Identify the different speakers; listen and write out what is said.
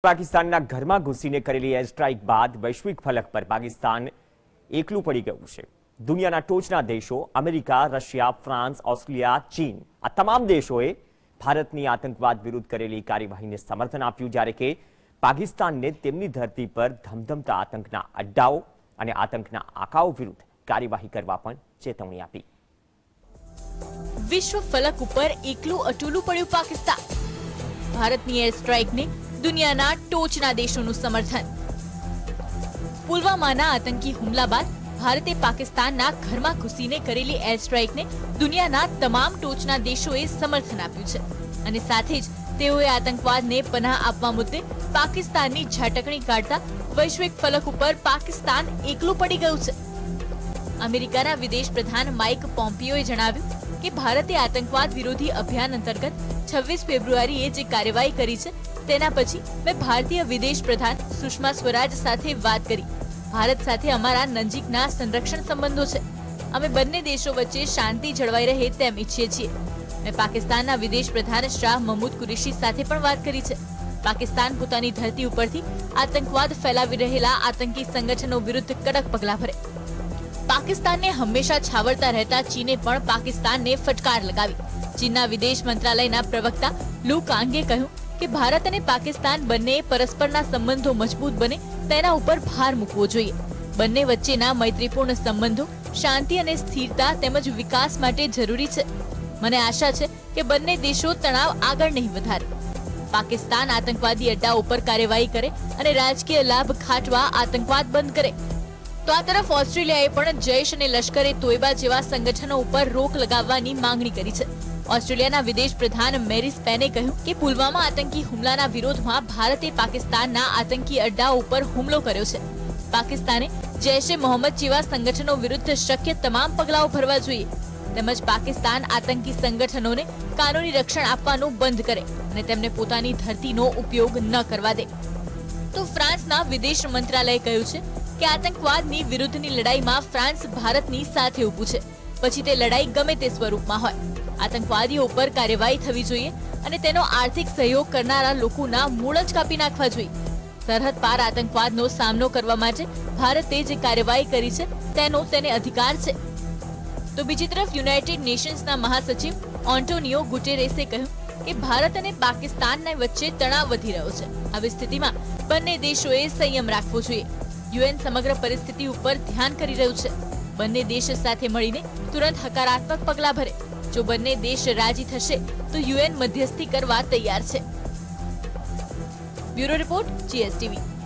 Speaker 1: પાકિસ્તાનના ઘરમાં ઘૂસીને કરેલી એર સ્ટ્રાઇક બાદ વૈશ્વિક ફલક પર પાકિસ્તાન એકલું પડી ગયું છે। દુનિયાના ટોચના દેશો અમેરિકા, રશિયા, ફ્રાન્સ, ઓસ્ટ્રેલિયા, ચીન આ તમામ દેશોએ ભારતની આતંકવાદ વિરુદ્ધ કરેલી કાર્યવાહીને સમર્થન આપ્યું, જ્યારે કે પાકિસ્તાનને તેમની ધરતી પર ધમધમતા આતંકના અડ્ડાઓ અને આતંકના આકાઓ વિરુદ્ધ કાર્યવાહી કરવા પણ ચેતવણી આપી।
Speaker 2: વિશ્વ ફલક ઉપર એકલું અટૂલું પડ્યું પાકિસ્તાન। ભારતની એર સ્ટ્રાઇકને દુનિયાના ટોચના દેશોનું સમર્થન। પુલવામાના આતંકી હુમલા બાદ ભારતે પાકિસ્તાનના ઘરમાં ઘૂસીને કરેલી એર સ્ટ્રાઇકને દુનિયાના તમામ ટોચના દેશોએ સમર્થન આપ્યું છે અને સાથે જ તેઓએ આતંકવાદને પનાહ આપવા મુદ્દે પાકિસ્તાનની ઝાટકણી કાઢતા વૈશ્વિક ફલક ઉપર પાકિસ્તાન એકલું પડી ગયું છે। અમેરિકાના વિદેશ પ્રધાન માઇક પોમ્પિયોએ જણાવ્યું કે ભારતે આતંકવાદ વિરોધી અભિયાન અંતર્ગત 26 ફેબ્રુઆરીએ જે કાર્યવાહી કરી છે તેના પછી મેં ભારતીય વિદેશ પ્રધાન સુષ્મા સ્વરાજ સાથે વાત કરી। ભારત સાથે અમારા નજીકના સંરક્ષણ સંબંધો છે। અમે બંને દેશો વચ્ચે શાંતિ જળવાઈ રહે તેમ ઈચ્છીએ છીએ। મેં પાકિસ્તાનના વિદેશ પ્રધાન શાહ મહમૂદ કુરેશી સાથે પણ વાત કરી છે। પાકિસ્તાન પોતાની ધરતી ઉપરથી આતંકવાદ ફેલાવી રહેલા આતંકી સંગઠનો વિરુદ્ધ કડક પગલાં ભરે। પાકિસ્તાનને હંમેશા છાવરતા રહેતા ચીને પણ પાકિસ્તાનને ફટકાર લગાવી। ચીનના વિદેશ મંત્રાલયના પ્રવક્તા લુ કાંગે કહ્યું કે ભારત અને પાકિસ્તાન બંને પરસ્પરના સંબંધો મજબૂત બને તેના ઉપર ભાર મૂકવો જોઈએ। બંને વચ્ચેના મૈત્રીપૂર્ણ સંબંધો શાંતિ અને સ્થિરતા તેમજ વિકાસ માટે જરૂરી છે। મને આશા છે કે બંને દેશો તણાવ આગળ નહીં વધારે। પાકિસ્તાન આતંકવાદી અડ્ડાઓ પર કાર્યવાહી કરે અને રાજકીય લાભ ખાટવા આતંકવાદ બંધ કરે। તો આ તરફ ઓસ્ટ્રેલિયાએ પણ જૈશ અને લશ્કરે તોયબા જેવા સંગઠનો ઉપર રોક લગાવવાની માંગણી કરી છે। ઓસ્ટ્રેલિયાના વિદેશ પ્રધાન મેરી સ્પેને કહ્યું કે પુલવામા આતંકી હુમલાના વિરોધમાં ભારતે પાકિસ્તાનના આતંકી અડ્ડાઓ ઉપર હુમલો કર્યો છે। પાકિસ્તાને જૈશ એ મોહમ્મદ જેવા સંગઠનો વિરુદ્ધ શક્ય તમામ પગલાઓ ભરવા જોઈએ તેમજ પાકિસ્તાન આતંકી સંગઠનોને કાનૂની રક્ષણ આપવાનું બંધ કરે અને તેમને પોતાની ધરતીનો ઉપયોગ ન કરવા દે। તો ફ્રાન્સના વિદેશ મંત્રાલયે કહ્યું છે કે આતંકવાદની વિરુદ્ધની લડાઈમાં ફ્રાન્સ ભારતની સાથે ઊભું છે, પછી તે લડાઈ ગમે તે સ્વરૂપમાં હોય। આતંકવાદીઓ ઉપર કાર્યવાહી થવી જોઈએ અને તેનો આર્થિક સહયોગ કરનારા લોકોના મૂળ જ કાપી નાખવા જોઈએ। સરહદ પાર આતંકવાદનો સામનો કરવા માટે ભારતે જે કાર્યવાહી કરી છે તેનો તેને અધિકાર છે। તો બીજી તરફ યુનાઇટેડ નેશન્સના મહાસચિવ ઓન્ટોનિયો ગુટેરેસે કહ્યું કે ભારત અને પાકિસ્તાનના વચ્ચે તણાવ વધી રહ્યો છે। આવી સ્થિતિમાં બંને દેશોએ સંયમ રાખવો જોઈએ। યુએન સમગ્ર પરિસ્થિતિ ઉપર ધ્યાન કરી રહ્યું છે। બંને દેશ સાથે મળીને તુરંત હકારાત્મક પગલાં ભરે। જો બંને દેશ રાજી થશે તો યુએન મધ્યસ્થી કરવા તૈયાર છે। Bureau report, GSTV।